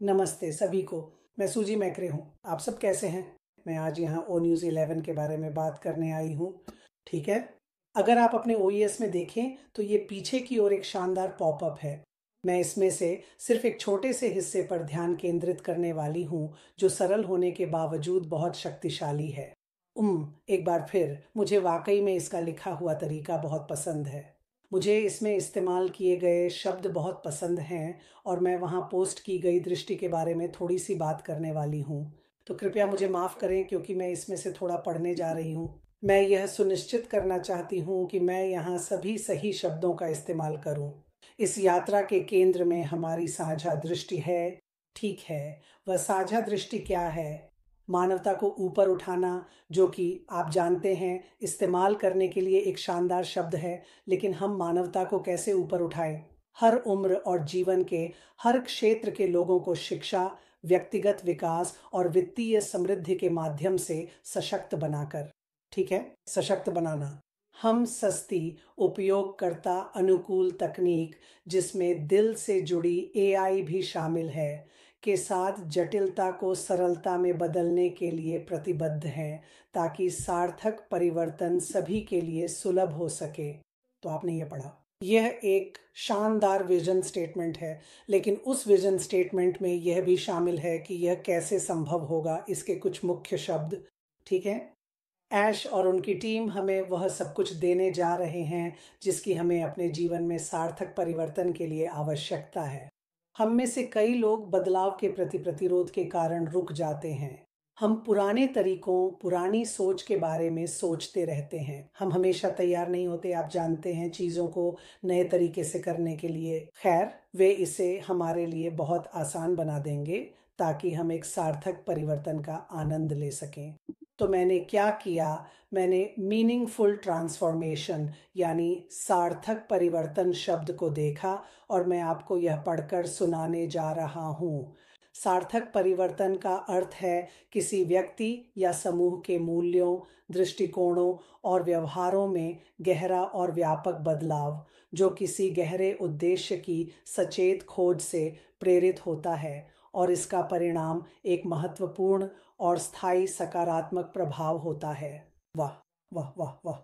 नमस्ते सभी को। मैं सूजी मैक्रे हूँ। आप सब कैसे हैं? मैं आज यहाँ ओ न्यूज़ 11 के बारे में बात करने आई हूँ। ठीक है। अगर आप अपने ओईएस में देखें तो ये पीछे की ओर एक शानदार पॉपअप है। मैं इसमें से सिर्फ एक छोटे से हिस्से पर ध्यान केंद्रित करने वाली हूँ, जो सरल होने के बावजूद बहुत शक्तिशाली है। एक बार फिर मुझे वाकई में इसका लिखा हुआ तरीका बहुत पसंद है। मुझे इसमें इस्तेमाल किए गए शब्द बहुत पसंद हैं और मैं वहाँ पोस्ट की गई दृष्टि के बारे में थोड़ी सी बात करने वाली हूँ। तो कृपया मुझे माफ़ करें क्योंकि मैं इसमें से थोड़ा पढ़ने जा रही हूँ। मैं यह सुनिश्चित करना चाहती हूँ कि मैं यहाँ सभी सही शब्दों का इस्तेमाल करूँ। इस यात्रा के केंद्र में हमारी साझा दृष्टि है। ठीक है, वह साझा दृष्टि क्या है? मानवता को ऊपर उठाना, जो कि आप जानते हैं इस्तेमाल करने के लिए एक शानदार शब्द है, लेकिन हम मानवता को कैसे ऊपर उठाएं? हर उम्र और जीवन के हर क्षेत्र के लोगों को शिक्षा, व्यक्तिगत विकास और वित्तीय समृद्धि के माध्यम से सशक्त बनाकर। ठीक है, सशक्त बनाना। हम सस्ती, उपयोगकर्ता अनुकूल तकनीक, जिसमें दिल से जुड़ी एआई भी शामिल है, के साथ जटिलता को सरलता में बदलने के लिए प्रतिबद्ध हैं, ताकि सार्थक परिवर्तन सभी के लिए सुलभ हो सके। तो आपने ये पढ़ा। यह एक शानदार विजन स्टेटमेंट है, लेकिन उस विजन स्टेटमेंट में यह भी शामिल है कि यह कैसे संभव होगा। इसके कुछ मुख्य शब्द, ठीक है। ऐश और उनकी टीम हमें वह सब कुछ देने जा रहे हैं जिसकी हमें अपने जीवन में सार्थक परिवर्तन के लिए आवश्यकता है। हम में से कई लोग बदलाव के प्रति प्रतिरोध के कारण रुक जाते हैं। हम पुराने तरीकों, पुरानी सोच के बारे में सोचते रहते हैं। हम हमेशा तैयार नहीं होते, आप जानते हैं, चीज़ों को नए तरीके से करने के लिए। खैर, वे इसे हमारे लिए बहुत आसान बना देंगे ताकि हम एक सार्थक परिवर्तन का आनंद ले सकें। तो मैंने क्या किया? मैंने मीनिंगफुल ट्रांसफॉर्मेशन यानी सार्थक परिवर्तन शब्द को देखा और मैं आपको यह पढ़कर सुनाने जा रहा हूँ। सार्थक परिवर्तन का अर्थ है किसी व्यक्ति या समूह के मूल्यों, दृष्टिकोणों और व्यवहारों में गहरा और व्यापक बदलाव, जो किसी गहरे उद्देश्य की सचेत खोज से प्रेरित होता है और इसका परिणाम एक महत्वपूर्ण और स्थायी सकारात्मक प्रभाव होता है। वाह वाह वाह वाह।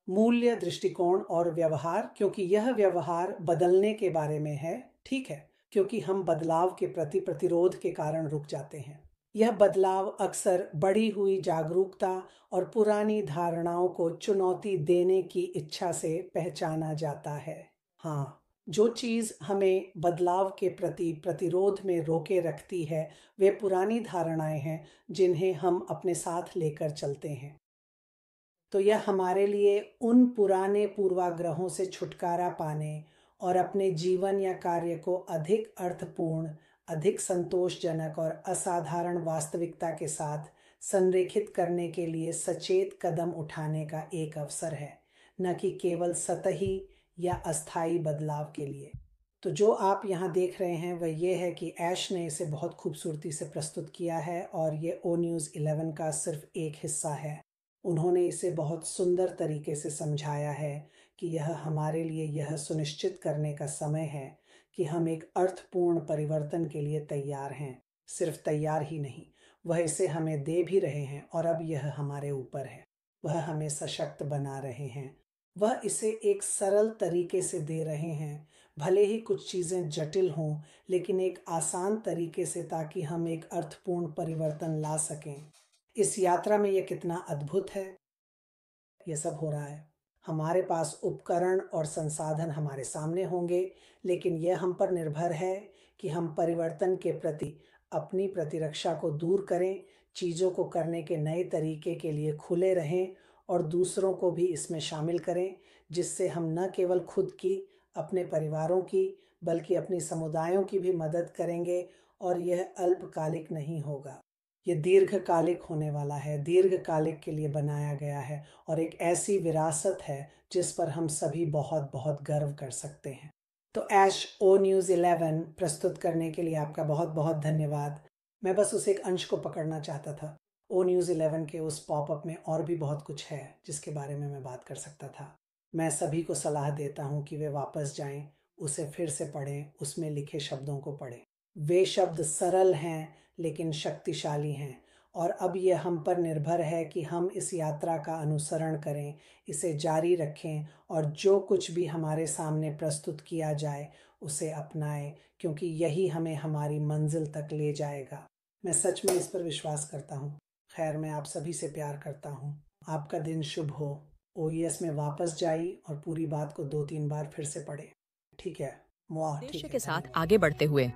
मूल्य, दृष्टिकोण और व्यवहार, क्योंकि यह व्यवहार बदलने के बारे में है। ठीक है, क्योंकि हम बदलाव के प्रति प्रतिरोध के कारण रुक जाते हैं। यह बदलाव अक्सर बढ़ी हुई जागरूकता और पुरानी धारणाओं को चुनौती देने की इच्छा से पहचाना जाता है। हाँ, जो चीज़ हमें बदलाव के प्रति प्रतिरोध में रोके रखती है, वे पुरानी धारणाएं हैं जिन्हें हम अपने साथ लेकर चलते हैं। तो यह हमारे लिए उन पुराने पूर्वाग्रहों से छुटकारा पाने और अपने जीवन या कार्य को अधिक अर्थपूर्ण, अधिक संतोषजनक और असाधारण वास्तविकता के साथ संरेखित करने के लिए सचेत कदम उठाने का एक अवसर है, न कि केवल सतही या अस्थायी बदलाव के लिए। तो जो आप यहाँ देख रहे हैं वह ये है कि ऐश ने इसे बहुत खूबसूरती से प्रस्तुत किया है और ये ओ न्यूज़ 11 का सिर्फ एक हिस्सा है। उन्होंने इसे बहुत सुंदर तरीके से समझाया है कि यह हमारे लिए यह सुनिश्चित करने का समय है कि हम एक अर्थपूर्ण परिवर्तन के लिए तैयार हैं। सिर्फ तैयार ही नहीं, वह इसे हमें दे भी रहे हैं और अब यह हमारे ऊपर है। वह हमें सशक्त बना रहे हैं। वह इसे एक सरल तरीके से दे रहे हैं, भले ही कुछ चीज़ें जटिल हों, लेकिन एक आसान तरीके से, ताकि हम एक अर्थपूर्ण परिवर्तन ला सकें। इस यात्रा में यह कितना अद्भुत है। यह सब हो रहा है। हमारे पास उपकरण और संसाधन हमारे सामने होंगे, लेकिन यह हम पर निर्भर है कि हम परिवर्तन के प्रति अपनी प्रतिरक्षा को दूर करें, चीज़ों को करने के नए तरीके के लिए खुले रहें और दूसरों को भी इसमें शामिल करें, जिससे हम न केवल खुद की, अपने परिवारों की, बल्कि अपनी समुदायों की भी मदद करेंगे। और यह अल्पकालिक नहीं होगा, ये दीर्घकालिक होने वाला है, दीर्घकालिक के लिए बनाया गया है और एक ऐसी विरासत है जिस पर हम सभी बहुत बहुत गर्व कर सकते हैं। तो ऐश ओ न्यूज़ 11 प्रस्तुत करने के लिए आपका बहुत बहुत धन्यवाद। मैं बस उस एक अंश को पकड़ना चाहता था। ओ न्यूज़ 11 के उस पॉपअप में और भी बहुत कुछ है जिसके बारे में मैं बात कर सकता था। मैं सभी को सलाह देता हूँ कि वे वापस जाएं, उसे फिर से पढ़ें, उसमें लिखे शब्दों को पढ़ें। वे शब्द सरल हैं लेकिन शक्तिशाली हैं, और अब यह हम पर निर्भर है कि हम इस यात्रा का अनुसरण करें, इसे जारी रखें और जो कुछ भी हमारे सामने प्रस्तुत किया जाए उसे अपनाएं, क्योंकि यही हमें हमारी मंजिल तक ले जाएगा। मैं सच में इस पर विश्वास करता हूँ। खैर, मैं आप सभी से प्यार करता हूँ। आपका दिन शुभ हो। ओईएस में वापस जाइए और पूरी बात को 2-3 बार फिर से पढ़े। ठीक है, उद्देश्य के साथ आगे बढ़ते हुए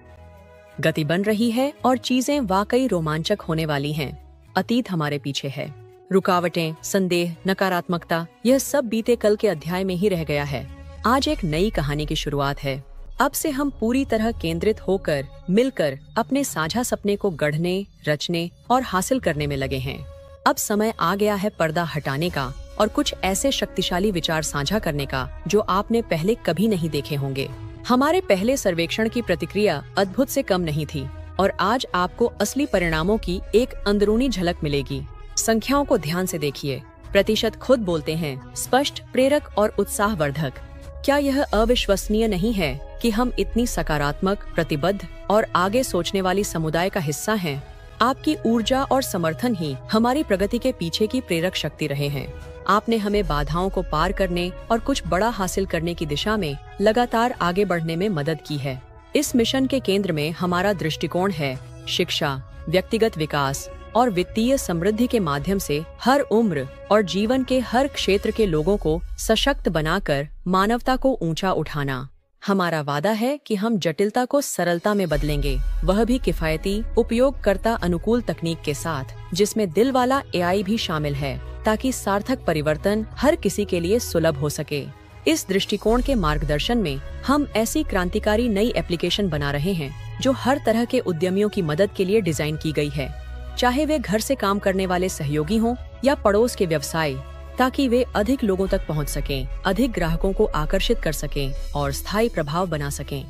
गति बन रही है और चीजें वाकई रोमांचक होने वाली हैं। अतीत हमारे पीछे है। रुकावटें, संदेह, नकारात्मकता, यह सब बीते कल के अध्याय में ही रह गया है। आज एक नई कहानी की शुरुआत है। अब से हम पूरी तरह केंद्रित होकर, मिलकर अपने साझा सपने को गढ़ने, रचने और हासिल करने में लगे हैं। अब समय आ गया है पर्दा हटाने का और कुछ ऐसे शक्तिशाली विचार साझा करने का जो आपने पहले कभी नहीं देखे होंगे। हमारे पहले सर्वेक्षण की प्रतिक्रिया अद्भुत से कम नहीं थी और आज आपको असली परिणामों की एक अंदरूनी झलक मिलेगी। संख्याओं को ध्यान से देखिए। प्रतिशत खुद बोलते हैं, स्पष्ट, प्रेरक और उत्साहवर्धक। क्या यह अविश्वसनीय नहीं है कि हम इतनी सकारात्मक, प्रतिबद्ध और आगे सोचने वाली समुदाय का हिस्सा हैं? आपकी ऊर्जा और समर्थन ही हमारी प्रगति के पीछे की प्रेरक शक्ति रहे हैं। आपने हमें बाधाओं को पार करने और कुछ बड़ा हासिल करने की दिशा में लगातार आगे बढ़ने में मदद की है। इस मिशन के केंद्र में हमारा दृष्टिकोण है शिक्षा, व्यक्तिगत विकास और वित्तीय समृद्धि के माध्यम से हर उम्र और जीवन के हर क्षेत्र के लोगों को सशक्त बनाकर मानवता को ऊंचा उठाना। हमारा वादा है कि हम जटिलता को सरलता में बदलेंगे, वह भी किफायती, उपयोगकर्ता अनुकूल तकनीक के साथ, जिसमें दिल वाला एआई भी शामिल है, ताकि सार्थक परिवर्तन हर किसी के लिए सुलभ हो सके। इस दृष्टिकोण के मार्गदर्शन में हम ऐसी क्रांतिकारी नई एप्लीकेशन बना रहे हैं जो हर तरह के उद्यमियों की मदद के लिए डिजाइन की गई है, चाहे वे घर से काम करने वाले सहयोगी हों या पड़ोस के व्यवसाय, ताकि वे अधिक लोगों तक पहुंच सकें, अधिक ग्राहकों को आकर्षित कर सकें और स्थायी प्रभाव बना सकें।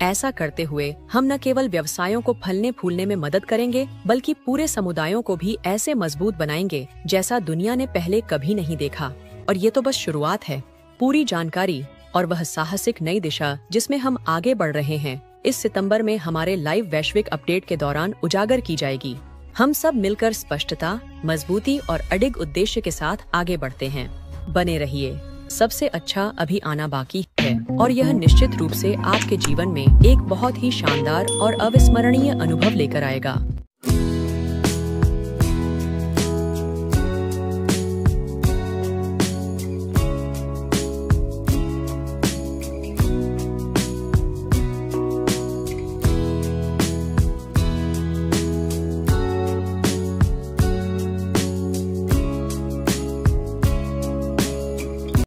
ऐसा करते हुए हम न केवल व्यवसायों को फलने फूलने में मदद करेंगे, बल्कि पूरे समुदायों को भी ऐसे मजबूत बनाएंगे जैसा दुनिया ने पहले कभी नहीं देखा। और ये तो बस शुरुआत है। पूरी जानकारी और वह साहसिक नई दिशा जिसमें हम आगे बढ़ रहे हैं, इस सितंबर में हमारे लाइव वैश्विक अपडेट के दौरान उजागर की जाएगी। हम सब मिलकर स्पष्टता, मजबूती और अडिग उद्देश्य के साथ आगे बढ़ते हैं। बने रहिए, सबसे अच्छा अभी आना बाकी है और यह निश्चित रूप से आपके जीवन में एक बहुत ही शानदार और अविस्मरणीय अनुभव लेकर आएगा।